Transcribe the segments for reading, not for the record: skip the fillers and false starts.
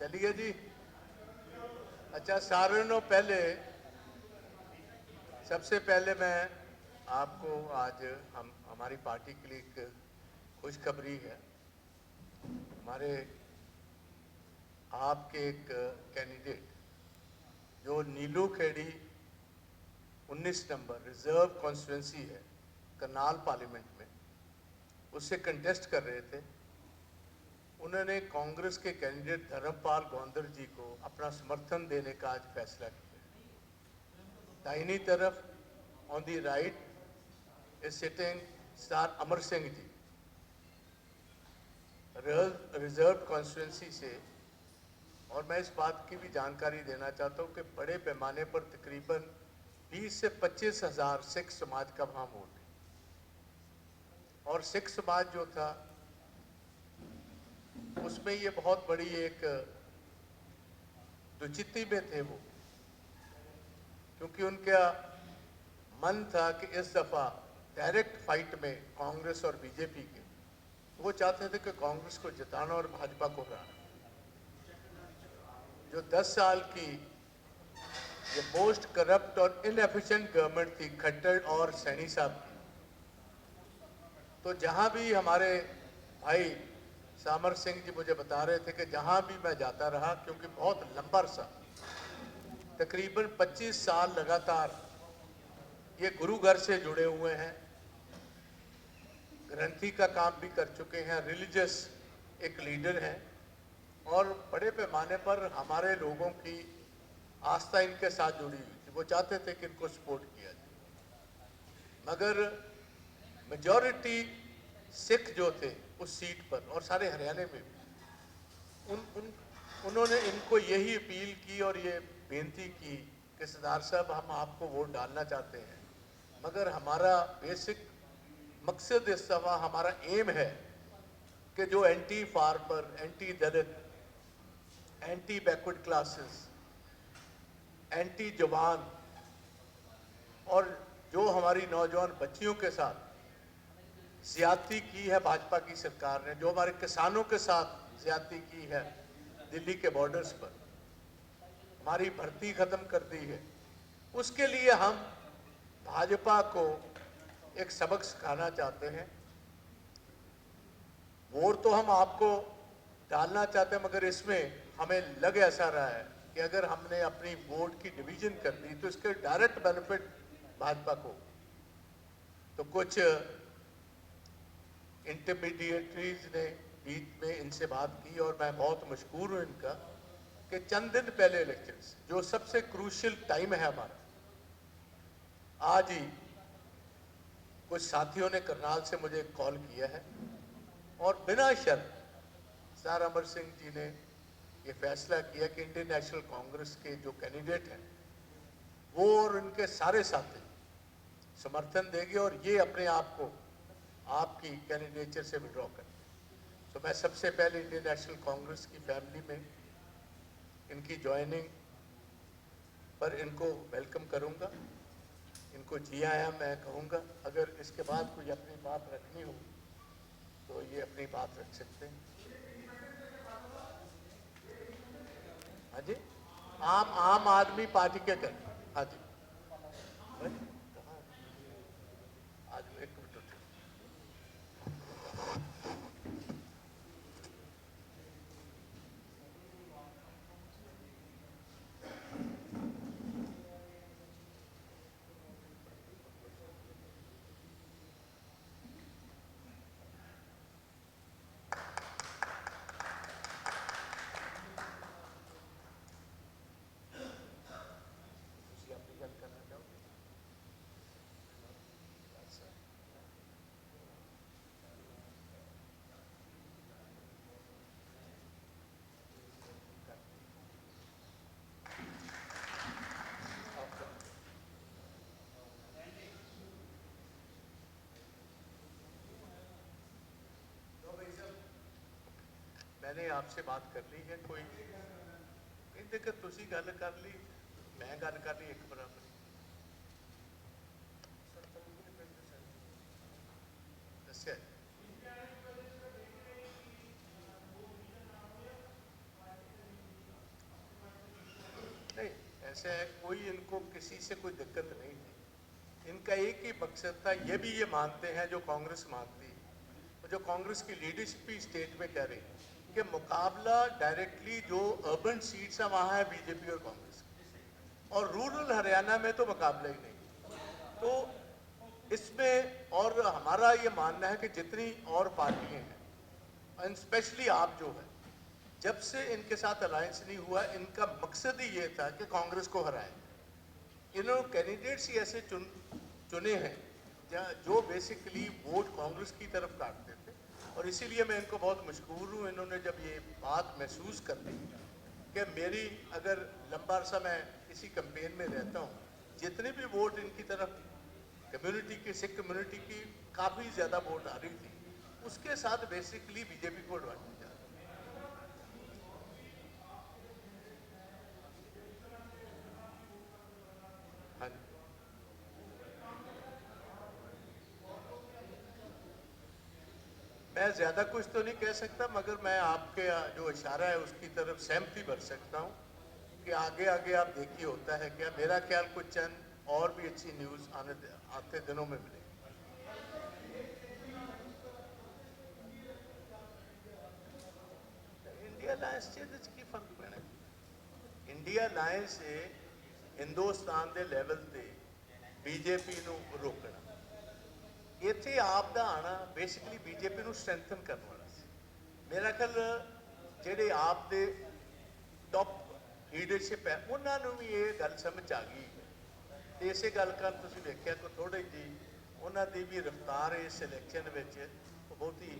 चलिए जी। अच्छा, सारे नो पहले सबसे पहले मैं आपको आज हमारी पार्टी के लिए एक खुशखबरी है। हमारे आपके एक कैंडिडेट जो नीलू खेड़ी 19 नंबर रिजर्व कॉन्स्टिट्यूंसी है करनाल पार्लियामेंट में, उससे कंटेस्ट कर रहे थे। उन्होंने कांग्रेस के कैंडिडेट धर्मपाल गौंदर जी को अपना समर्थन देने का आज फैसला किया। दाहिनी तरफ on the right is sitting star Amar Singh ji, reserve constituency से। और मैं इस बात की भी जानकारी देना चाहता हूं कि बड़े पैमाने पर तकरीबन 20 से 25 हजार सिख समाज का वहां वोट है। और सिख समाज जो था उसमें ये बहुत बड़ी एक दुचित्ती में थे वो, क्योंकि उनका मन था कि इस दफा डायरेक्ट फाइट में कांग्रेस और बीजेपी के, वो चाहते थे कि कांग्रेस को जिताना और भाजपा को हराना। जो 10 साल की ये मोस्ट करप्ट और इनएफिशिएंट गवर्नमेंट थी खट्टर और सैनी साहब की, तो जहां भी हमारे भाई सामर सिंह जी मुझे बता रहे थे कि जहां भी मैं जाता रहा, क्योंकि बहुत लंबा अरसा तकरीबन 25 साल लगातार ये गुरु घर से जुड़े हुए हैं, ग्रंथी का काम भी कर चुके हैं, रिलीजियस एक लीडर हैं, और बड़े पैमाने पर हमारे लोगों की आस्था इनके साथ जुड़ी हुई थी। वो चाहते थे कि इनको सपोर्ट किया जाए, मगर मेजॉरिटी सिख जो थे उस सीट पर और सारे हरियाणा में भी उन्होंने इनको यही अपील की और ये बेनती की कि सरदार साहब हम आपको वोट डालना चाहते हैं, मगर हमारा बेसिक मकसद इस दफा हमारा एम है कि जो एंटी फार्मर, एंटी दलित, एंटी बैकवर्ड क्लासेस, एंटी जवान और जो हमारी नौजवान बच्चियों के साथ ज्यादती की है भाजपा की सरकार ने, जो हमारे किसानों के साथ ज्यादती की है दिल्ली के बॉर्डर्स पर, हमारी भर्ती खत्म कर दी है, उसके लिए हम भाजपा को एक सबक सिखाना चाहते हैं। वोट तो हम आपको डालना चाहते हैं, मगर इसमें हमें लग ऐसा रहा है कि अगर हमने अपनी वोट की डिवीजन कर दी तो इसके डायरेक्ट बेनिफिट भाजपा को। तो कुछ इंटरमीडिएटरीज ने बीच में इनसे बात की और मैं बहुत मशहूर हूं इनका कि चंद दिन पहले इलेक्शन जो सबसे क्रूशियल टाइम है हमारा, आज ही कुछ साथियों ने करनाल से मुझे कॉल किया है और बिना शर्त सर अमर सिंह जी ने ये फैसला किया कि इंडियन नेशनल कांग्रेस के जो कैंडिडेट हैं वो और उनके सारे साथी समर्थन देंगे और ये अपने आप को आपकी कैंडिडेचर से विड्रॉ कर। तो मैं सबसे पहले इंडियन नेशनल कांग्रेस की फैमिली में इनकी ज्वाइनिंग पर इनको वेलकम करूंगा, इनको जी आया मैं कहूँगा। अगर इसके बाद कोई अपनी बात रखनी हो तो ये अपनी बात रख सकते हैं। हाँ जी, आम आदमी पार्टी के कर। हाँ जी, आज एक मिनट उठे। मैंने आपसे बात कर ली है, कोई कहते कि तुसी गल कर ली, मैं गल कर ली, एक बराबर दस्या। पॉलिटिक्स है, कोई इनको किसी से कोई दिक्कत नहीं थी। इनका एक ही मकसद था, ये भी ये मानते हैं जो कांग्रेस मानती है और जो कांग्रेस की लीडरशिप भी स्टेट में कह रही कि मुकाबला डायरेक्टली जो अर्बन सीट्स है वहाँ है बीजेपी और कांग्रेस, और रूरल हरियाणा में तो मुकाबला ही नहीं। तो इसमें और हमारा ये मानना है कि जितनी और पार्टियां हैं, एंड स्पेशली आप जो है, जब से इनके साथ अलायंस नहीं हुआ, इनका मकसद ही ये था कि कांग्रेस को हराएं। इन्होंने कैंडिडेट्स ही ऐसे चुने हैं जो बेसिकली वोट कांग्रेस की तरफ काटते थे, और इसीलिए मैं इनको बहुत मशकूर हूँ। इन्होंने जब ये बात महसूस कर ली कि मेरी अगर लंबा अरसा मैं इसी कैंपेन में रहता हूँ, जितने भी वोट इनकी तरफ कम्युनिटी की, सिख कम्युनिटी की काफ़ी ज़्यादा वोट आ रही थी, उसके साथ बेसिकली बीजेपी को एडवांटेज आ रहा है। हाँ जी, मैं ज़्यादा कुछ तो नहीं कह सकता, मगर मैं आपके जो इशारा है उसकी तरफ सहमति भर सकता हूँ कि आगे आगे आप देखिए होता है क्या। मेरा ख्याल कुछ चंद और भी अच्छी न्यूज़ आते दिनों में मिलेगी। इंडिया अलायंस की फर्क पैना, इंडिया अलायंस से हिंदुस्तान के लैवल से बीजेपी ਨੂੰ ਰੋਕਣਾ, ਇੱਥੇ ਆਪ ਦਾ ਆਣਾ ਬੇਸਿਕਲੀ ਬੀਜੇਪੀ ਨੂੰ ਸਟਰੈਂਥਨ ਕਰਨ ਵਾਲਾ ਸੀ। ਮੇਰਾ ਖਿਆਲ ਜਿਹੜੇ ਆਪ ਦੇ ਟੌਪ ਲੀਡਰਸ਼ਿਪ ਹੈ ਉਹਨਾਂ ਨੂੰ ਵੀ ਇਹ ਗੱਲ ਸਮਝ ਆ ਗਈ, ਤੇ ਇਸੇ ਗੱਲ ਕਾਰਨ ਤੁਸੀਂ ਵੇਖਿਆ ਕਿ ਥੋੜੀ ਜੀ ਉਹਨਾਂ ਦੀ ਵੀ ਰਫਤਾਰ ਇਸ ਇਲੈਕਸ਼ਨ ਵਿੱਚ ਬਹੁਤੀ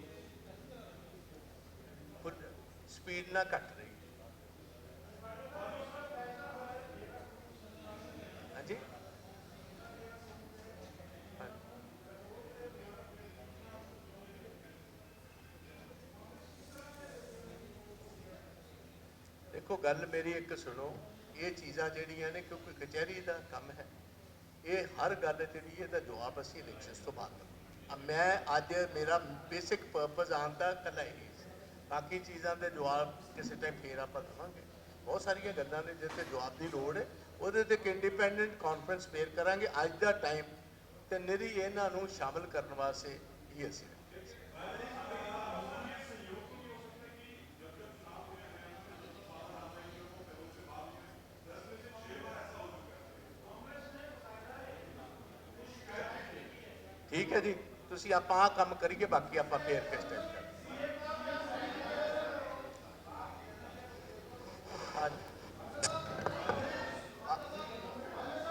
स्पीड ना घट रही। हाँ जी, हाँ। देखो गल मेरी एक सुनो, ये चीज़ा जड़ियाँ ने क्योंकि कचहरी का काम है, ये हर गल जी इसका जवाब असी इलेक्शन तो बाद। अब मैं अज मेरा बेसिक पर्पज आने का कला ही, बाकी चीज़ों के जवाब किसी टाइम फिर आप देवेंगे। बहुत सारिया गल्लां ने जिते जवाब की लोड़ है, वो एक इंडिपेंडेंट कॉन्फ्रेंस फिर करांगे। अज का टाइम तो निरी इन्हों शामिल करने वास्ते ही असी ठीक है जी। तुसी आप काम करिए, बाकी आप फिर किस टाइम कर। हाँ जी,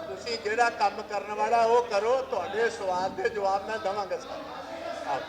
तुसी जिहड़ा काम करने वाला वो करो, तुहाडे सवाल के जवाब मैं देवांगा सर।